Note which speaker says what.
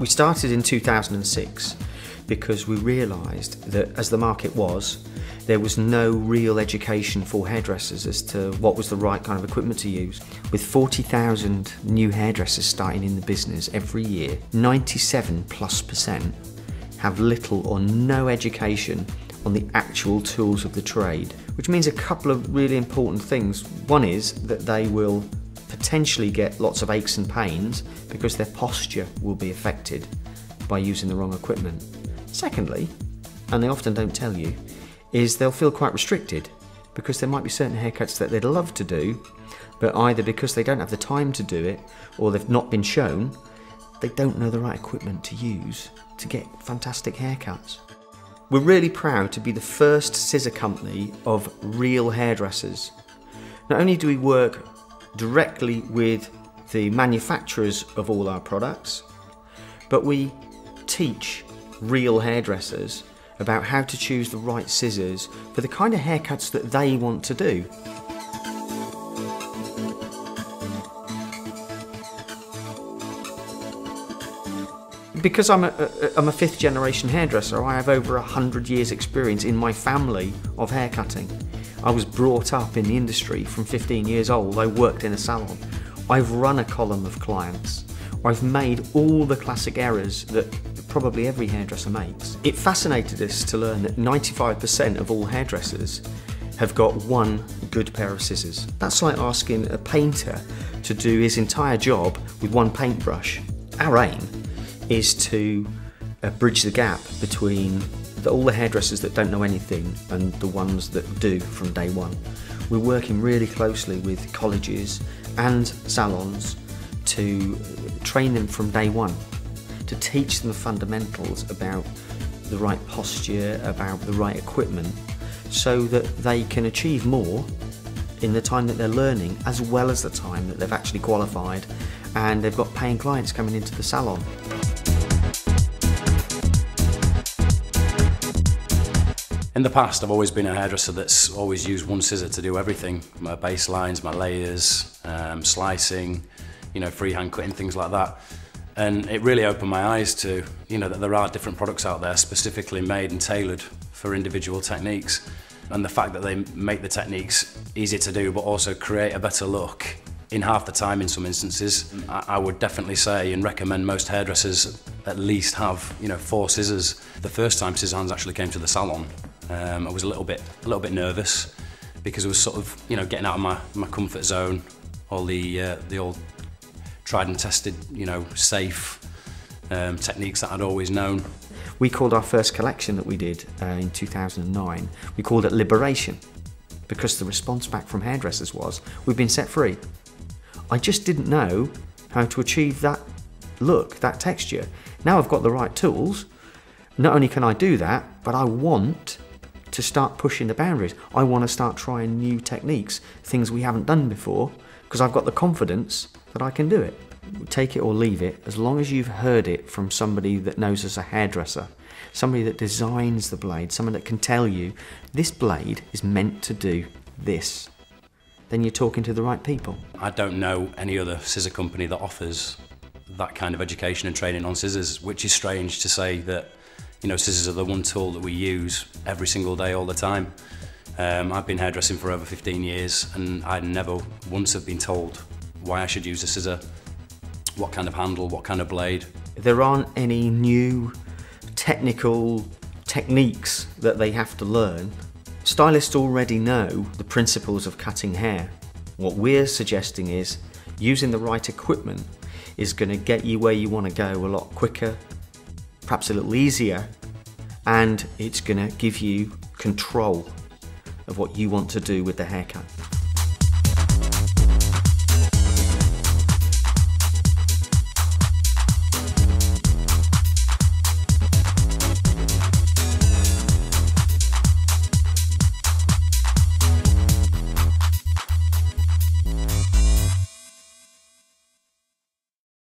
Speaker 1: started in 2006 because we realised that as the market was, there was no real education for hairdressers as to what was the right kind of equipment to use. With 40,000 new hairdressers starting in the business every year, 97+% have little or no education on the actual tools of the trade, which means a couple of really important things. One is that they will potentially get lots of aches and pains because their posture will be affected by using the wrong equipment. Secondly, and they often don't tell you, is they'll feel quite restricted because there might be certain haircuts that they'd love to do, but either because they don't have the time to do it or they've not been shown, they don't know the right equipment to use to get fantastic haircuts. We're really proud to be the first scissor company of real hairdressers. Not only do we work directly with the manufacturers of all our products, but we teach real hairdressers about how to choose the right scissors for the kind of haircuts that they want to do. Because I'm a fifth generation hairdresser, I have over 100 years experience in my family of haircutting. I was brought up in the industry from 15 years old. I worked in a salon. I've run a column of clients. I've made all the classic errors that probably every hairdresser makes. It fascinated us to learn that 95% of all hairdressers have got one good pair of scissors. That's like asking a painter to do his entire job with one paintbrush. Our aim is to bridge the gap between all the hairdressers that don't know anything and the ones that do from day one. We're working really closely with colleges and salons to train them from day one, to teach them the fundamentals about the right posture, about the right equipment, so that they can achieve more in the time that they're learning as well as the time that they've actually qualified and they've got paying clients coming into the salon.
Speaker 2: In the past, I've always been a hairdresser that's always used one scissor to do everything. My baselines, my layers, slicing, freehand cutting, things like that. And it really opened my eyes to, that there are different products out there specifically made and tailored for individual techniques. And the fact that they make the techniques easy to do, but also create a better look in half the time in some instances. I would definitely say and recommend most hairdressers at least have, 4 scissors. The first time Scissorhands actually came to the salon, I was a little bit nervous because it was sort of, getting out of my comfort zone, all the old tried and tested, safe techniques that I'd always known.
Speaker 1: We called our first collection that we did in 2009, we called it Liberation, because the response back from hairdressers was, we've been set free. I just didn't know how to achieve that look, that texture. Now I've got the right tools, not only can I do that, but I want to start pushing the boundaries. I want to start trying new techniques, things we haven't done before, because I've got the confidence that I can do it. Take it or leave it, as long as you've heard it from somebody that knows as a hairdresser, somebody that designs the blade, someone that can tell you, this blade is meant to do this, then you're talking to the right people.
Speaker 2: I don't know any other scissor company that offers that kind of education and training on scissors, which is strange to say that, scissors are the one tool that we use every single day, all the time. I've been hairdressing for over 15 years and I never once have been told why I should use a scissor, what kind of handle, what kind of blade.
Speaker 1: There aren't any new technical techniques that they have to learn. Stylists already know the principles of cutting hair. What we're suggesting is using the right equipment is going to get you where you want to go a lot quicker, perhaps a little easier, and it's going to give you control of what you want to do with the haircut.